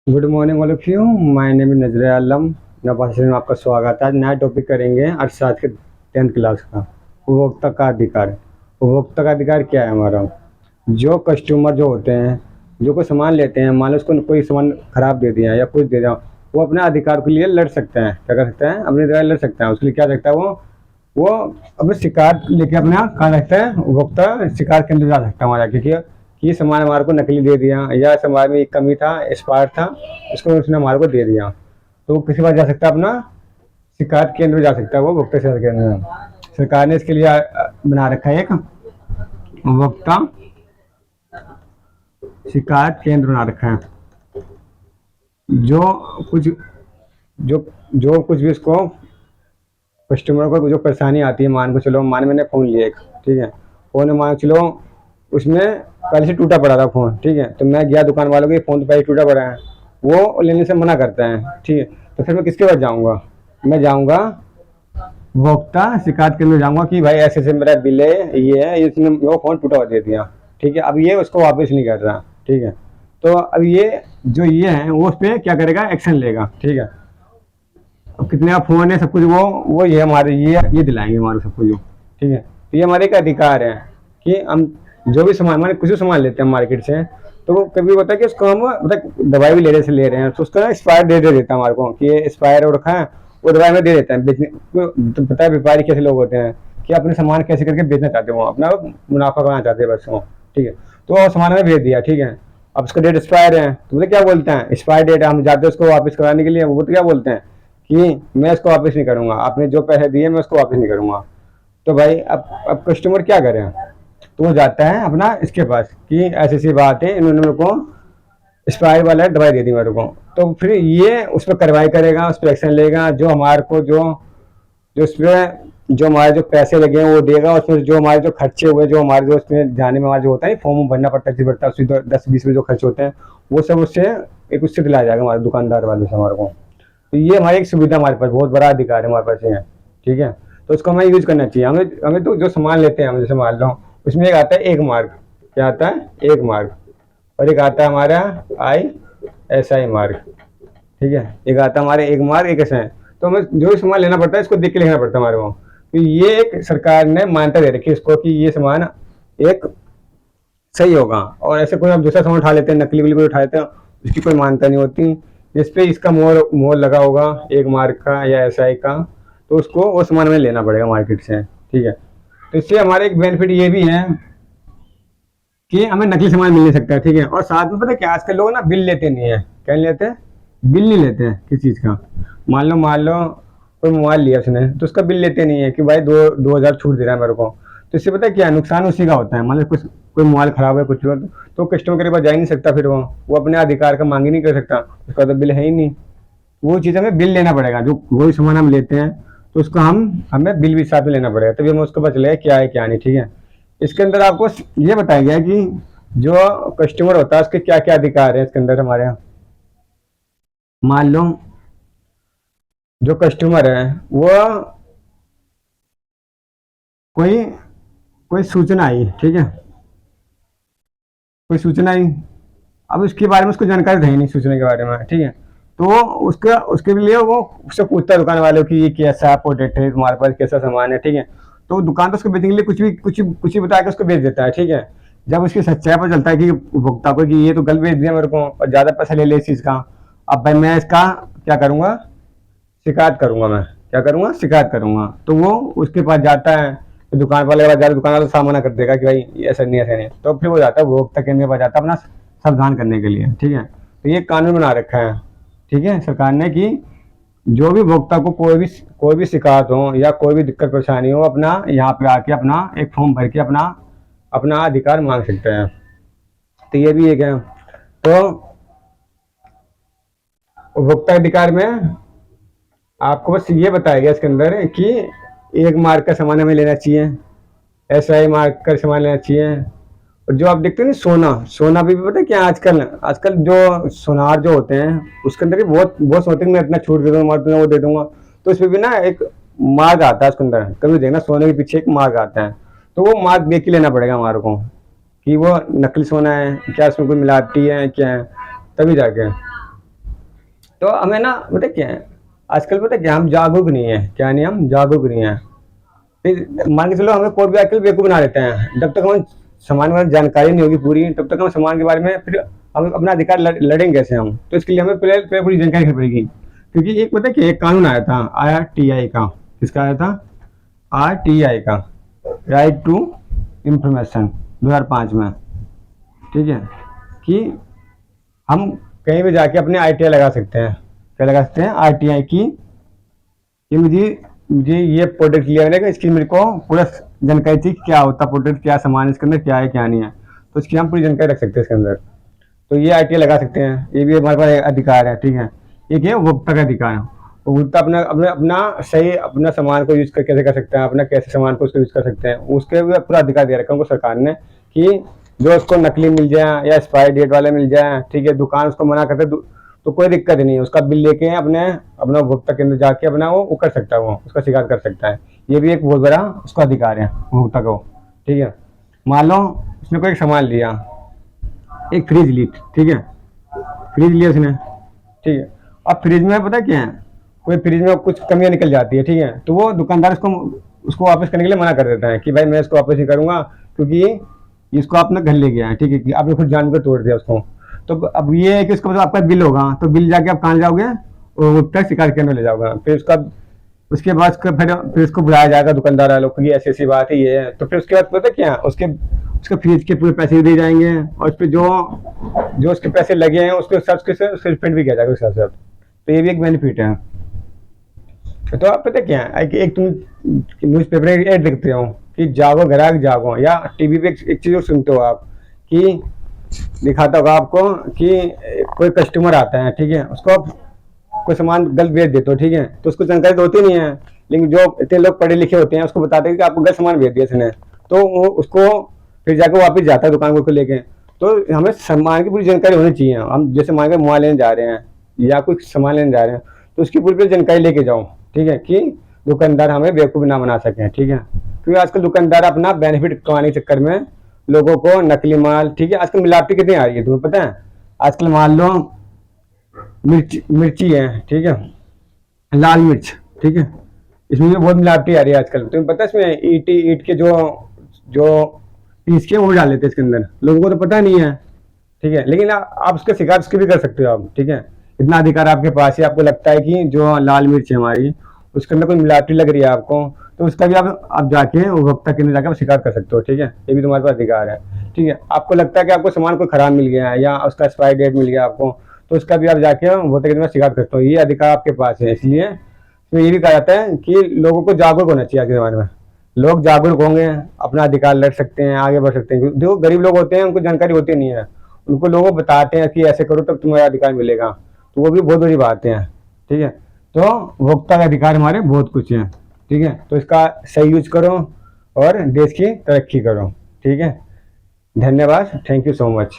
Good morning all of you. My name is नजर आलम। नवासी में आपका स्वागत है। आज नया टॉपिक करेंगे अर्थशास्त्र के 10th क्लास का, उपभोक्ता का अधिकार। उपभोक्ता का अधिकार क्या है हमारा? जो कस्टमर जो होते हैं, जो कोई सामान लेते हैं, मान लो उसको कोई सामान खराब दे दिया या कुछ दे दिया, वो अपने अधिकार के लिए लड़ सकते हैं। क्या कर सकते हैं? अपने अधिकार लड़ सकते हैं। उसके लिए क्या सकता है वो अपने शिकायत लेके अपना कहाँ रखता है, उपभोक्ता शिकायत केंद्र जा सकता है हमारा, क्योंकि कि ये सामान हमारे को नकली दे दिया या सामान में एक कमी था, एक्सपायर था, उसको उसने हमारे को दे दिया, तो किसी बार जा सकता है, अपना शिकायत केंद्र में जा सकता है, वो उपभोक्ता शिकायत केंद्र में। सरकार ने इसके लिए बना रखा है एक उपभोक्ता शिकायत केंद्र बना रखा है। जो कुछ जो जो कुछ भी उसको कस्टमर को जो परेशानी आती है, मान को चलो, मान मैंने फ़ोन लिया एक, ठीक है, फ़ोन मान चलो उसमें पहले से टूटा पड़ा था फ़ोन, ठीक है, तो मैं गया दुकान वालों के, फ़ोन तो पहले टूटा पड़ा है, वो लेने से मना करता है, ठीक है, तो फिर मैं किसके पास जाऊँगा? मैं जाऊँगा उपभोक्ता शिकायत केंद्र में जाऊँगा कि भाई ऐसे ऐसे मेरा बिल है, ये है, इसने वो फ़ोन टूटा हुआ दे दिया, ठीक है, अब ये उसको वापस नहीं कर रहा, ठीक है, तो अब ये जो ये है वो उस पर क्या करेगा, एक्शन लेगा, ठीक है। अब कितने का फ़ोन है, सब कुछ वो ये हमारे ये दिलाएंगे हमारे सब कुछ, ठीक है, तो ये हमारे एक अधिकार है कि हम जो भी सामान, हमारे कुछ भी सामान लेते हैं मार्केट से, तो वो कभी होता है कि उसको हम मतलब दवाई भी ले रहे हैं, तो उसका ना एक्सपायर दे देता है हमारे को कि ये एक्सपायर हो रखा है, वो दवाई में दे देता है बेचने तो पता है व्यापारी कैसे लोग होते हैं कि अपने सामान कैसे करके बेचना चाहते हैं, वो अपना मुनाफा कमाना चाहते हैं बस वो, ठीक है, तो वो सामान हमें भेज दिया, ठीक है, अब उसका डेट एक्सपायर है, तो बोले क्या बोलते हैं, एक्सपायर डेट, हम जाते हैं उसको वापस कराने के लिए, वो तो क्या बोलते हैं कि मैं इसको वापस नहीं करूंगा, आपने जो पैसे दिए मैं उसको वापस नहीं करूंगा। तो भाई अब कस्टमर क्या करे? तो वो जाता है अपना इसके पास कि ऐसी ऐसी बात है, इन्होंने मेरे को एक्सपायर वाला दवाई दे दी मेरे को, तो फिर ये उस पर कार्रवाई करेगा, उस पर एक्शन लेगा, जो हमारे को जो जो उस पर जो हमारे जो पैसे लगे हैं वो देगा, उसमें जो हमारे जो खर्चे हुए, जो हमारे जो उसमें जाने में हमारा जो होता है फॉर्म भरना पड़ता है, भरता है उसमें 10-20 में जो खर्च होते हैं, वो सब उससे एक उससे दिलाया जाएगा हमारे दुकानदार वाले से हमारे को। तो ये हमारी एक सुविधा, हमारे पास बहुत बड़ा अधिकार है हमारे पास ये है, ठीक है, तो उसको हमें यूज करना चाहिए। हमें हमें तो जो सामान लेते हैं हम, जैसे मान लो उसमें एक आता है एक मार्क, क्या आता है, एक मार्क, और एक आता है हमारा ISI मार्क, ठीक है, एक आता है हमारे एक मार्क एक ऐसा है, तो हमें जो भी सामान लेना पड़ता है इसको देख के लेना पड़ता है हमारे को, तो ये एक सरकार ने मान्यता दे रखी है इसको कि ये सामान एक सही होगा, और ऐसे कोई आप दूसरा सामान उठा लेते हैं, नकली वकली कोई उठा लेते हैं, उसकी कोई मान्यता नहीं होती, जिस पे इसका मोल मोल लगा होगा एक मार्क का या SI का, तो उसको वो सामान हमें लेना पड़ेगा मार्केट से, ठीक है। तो इससे हमारे एक बेनिफिट ये भी है कि हमें नकली सामान मिल नहीं सकता, ठीक है, और साथ में पता है क्या, आजकल लोग ना बिल लेते नहीं है, क्या नहीं लेते, बिल नहीं लेते हैं किसी चीज़ का। मान लो कोई मोबाइल लिया उसने, तो उसका बिल लेते नहीं है कि भाई 2,000 छूट दे रहा है मेरे को, तो इससे पता है क्या नुकसान उसी का होता है, मतलब कुछ कोई मोबाइल खराब है कुछ हुआ, तो कस्टमर के पास जा ही नहीं सकता, फिर वो अपने अधिकार का मांग ही नहीं कर सकता, उसका तो बिल है ही नहीं। वो चीज़ हमें बिल लेना पड़ेगा, जो वही सामान हम लेते हैं तो उसको हमें बिल भी साथ में लेना पड़ेगा, तभी हमें उसको पता चलेगा क्या है क्या नहीं, ठीक है। इसके अंदर आपको ये बताया गया है कि जो कस्टमर होता है उसके क्या क्या अधिकार है इसके अंदर हमारे यहाँ। मान लो जो कस्टमर है वो कोई कोई सूचना आई, ठीक है, कोई सूचना आई, अब उसके बारे में उसको जानकारी है नहीं सूचना के बारे में, ठीक है, तो उसके उसके लिए वो उससे पूछता है दुकान वाले की ये कैसा प्रोडक्ट है तुम्हारे पास, कैसा सामान है, ठीक है, तो दुकान तो उसको बेचने के लिए कुछ भी बता के उसको बेच देता है, ठीक है। जब उसकी सच्चाई पर चलता है कि उपभोक्ता को कि ये तो गलत बेच दिया मेरे को और ज़्यादा पैसा ले इस चीज़ का, अब भाई मैं इसका क्या करूँगा, शिकायत करूँगा, मैं क्या करूँगा, शिकायत करूँगा, तो वो उसके पास जाता है, तो दुकान वाले के पास जाता, दुकान वाला सामना कर देगा कि भाई ये ऐसा नहीं ऐसा नहीं, तो फिर वो जाता है उपभोक्ता केंद्र के पास जाता है अपना सावधान करने के लिए, ठीक है। तो ये कानून बना रखा है, ठीक है, सरकार ने कि जो भी उपभोक्ता को कोई भी शिकायत हो या कोई भी दिक्कत परेशानी हो, अपना यहाँ पे आके अपना एक फॉर्म भर के अपना अपना अधिकार मांग सकते हैं, तो ये भी एक है। तो उपभोक्ता अधिकार में आपको बस ये बताया गया इसके अंदर कि एक मार्क का सामान हमें लेना चाहिए, SI मार्क का सामान लेना चाहिए, और जो आप देखते हैं ना सोना, सोना भी पता है क्या, आजकल आजकल जो सोनार जो होते हैं उसके अंदर भी बहुत बहुत सोचते हैं मैं इतना छूट दे दूंगा, मैं वो दे दूंगा, तो इसमें भी ना एक मार्क आता है उसके अंदर, कभी देखना सोने के पीछे एक मार्क आता है, तो वो मार्क देख के लेना पड़ेगा हमारे को कि वो नकली सोना है क्या, उसमें कोई मिलावटी है क्या है, तभी जाके। तो हमें ना पता क्या है, आजकल पता क्या, हम जागरूक नहीं है, क्या नहीं, हम जागरूक नहीं है। फिर मान के चलो हमें कोई भी आजकल बेवकूफ़ बना देते हैं, जब तक हमें सामान के बारे में जानकारी नहीं होगी पूरी, तब तक हम सामान के बारे में फिर हम अपना अधिकार लड़ेंगे कैसे हम। तो इसके लिए हमें पहले पहले पूरी जानकारी रखनी पड़ेगी, क्योंकि एक पता है कि एक कानून आया था IRTI का। किसका आया था? RTI का, राइट टू इंफॉर्मेशन, 2005 में। ठीक है, कि हम कहीं भी जाके अपने ITI लगा सकते हैं। क्या लगा सकते हैं? RTI की, कि मुझे मुझे ये प्रोडक्ट लिया है, इसकी मेरे को पूरा जानकारी थी, क्या होता प्रोडक्ट, क्या सामान इसके अंदर, क्या है क्या नहीं है। तो इसकी हम पूरी जानकारी रख सकते हैं इसके अंदर। तो ये ITI लगा सकते हैं, ये भी हमारे पास एक अधिकार है। ठीक है, एक है उपभोक्ता का अधिकार। उपभोक्ता अपना अपना अपना सही अपना सामान को यूज कर कैसे कर सकते हैं, अपना कैसे सामान को उसको यूज कर सकते हैं, उसके भी पूरा अधिकार दे रखा है उनको सरकार ने, कि जो उसको नकली मिल जाए या एक्सपायरी डेट वाले मिल जाए, ठीक है, दुकान उसको मना करते तो कोई दिक्कत नहीं है, उसका बिल लेके अपने अपना उपभोक्ता केंद्र जाके अपना वो कर सकता है, वो उसका शिकायत कर सकता है। ये भी एक बहुत बड़ा उसका अधिकार है उपभोक्ता को। ठीक है, मान लो उसने कोई एक सामान लिया, एक फ्रिज ली, ठीक है, फ्रिज लिया उसने, ठीक है। अब फ्रिज में पता क्या है, कोई फ्रिज में कुछ कमियां निकल जाती है, ठीक है, तो वो दुकानदार उसको उसको वापस करने के लिए मना कर देता है कि भाई मैं इसको वापस ही करूंगा, क्योंकि इसको आपने घर ले गया है, ठीक है, कि आपने खुद जानकर तोड़ दिया उसको। तो अब ये है कि उसका मतलब आपका बिल होगा, तो बिल जाके आप कहाँ जाओगे? उपभोक्ता शिकायत केंद्र ले जाओगे। फिर उसका उसके बाद फिर उसको बुलाया जाएगा दुकानदार वालों को, ऐसी ऐसी बात है ये है। तो फिर उसके बाद पता क्या, उसके फ्रिज के पूरे पैसे भी दिए जाएंगे, और उस पर जो जो उसके पैसे लगे हैं उसके हिसाब से उसको रिफंड भी किया जाएगा उसके हिसाब से। तो ये भी एक बेनिफिट है। तो आप पता क्या है, एक तुम न्यूज़ पेपर एड देखते हो कि जागो ग्राहक जागो, या टीवी पे एक चीज़ और सुनते हो आप कि दिखाता होगा आपको कि कोई कस्टमर आता है, ठीक है, उसको आप कोई सामान गलत भेज देते हो, ठीक है, तो उसको जानकारी तो होती नहीं है, लेकिन जो इतने लोग पढ़े लिखे होते हैं उसको बताते हैं कि आपको गलत सामान भेज दिया इसने, तो वो उसको फिर जाकर वापस जाता है दुकान को लेके। तो हमें सामान की पूरी जानकारी होनी चाहिए। हम जैसे मान के मोबाइल लेने जा रहे हैं या कुछ सामान लेने जा रहे हैं, तो उसकी पूरी जानकारी लेके जाओ, ठीक है, कि दुकानदार हमें बेवकूफ़ ना बना सकें। ठीक है, क्योंकि आजकल दुकानदार अपना बेनिफिट कमाने के चक्कर में लोगों को नकली माल, ठीक है, आजकल मिलावटी कितनी आ रही है तुम्हें पता है? आजकल मान लो मिर्ची है, ठीक है, लाल मिर्च, ठीक है, इसमें भी बहुत मिलावटी आ रही है आजकल। तुम्हें पता है इसमें ईट के जो जो पीस के वो डाल लेते हैं इसके अंदर, लोगों को तो पता नहीं है। ठीक है, लेकिन आप उसके शिकायत उसकी भी कर सकते हो आप। ठीक है, इतना अधिकार आपके पास है, आपको लगता है कि जो लाल मिर्च है हमारी उसके अंदर कोई मिलावटी लग रही है आपको, तो उसका भी आप जाके उपभोक्ता केंद्र जाकर शिकायत कर सकते हो। ठीक है, ये भी तुम्हारे पास अधिकार है। ठीक है, आपको लगता है कि आपको सामान कोई खराब मिल गया है या उसका एक्सपायरी डेट मिल गया आपको, तो उसका भी आप जाके उपभोक्ता केंद्र में शिकायत करते हो। ये अधिकार आपके पास है। इसलिए तो ये भी कहा जाता है कि लोगों को जागरूक होना चाहिए। आज के ज़माने में लोग जागरूक होंगे, अपना अधिकार लड़ सकते हैं, आगे बढ़ सकते हैं। जो गरीब लोग होते हैं उनको जानकारी होती नहीं है, उनको लोगों बताते हैं कि ऐसे करो तब तुम्हारा अधिकार मिलेगा, तो वो भी बहुत बड़ी बात है। ठीक है, तो उपभोक्ता का अधिकार हमारे बहुत कुछ है। ठीक है, तो इसका सही यूज करो और देश की तरक्की करो। ठीक है, धन्यवाद, थैंक यू सो मच।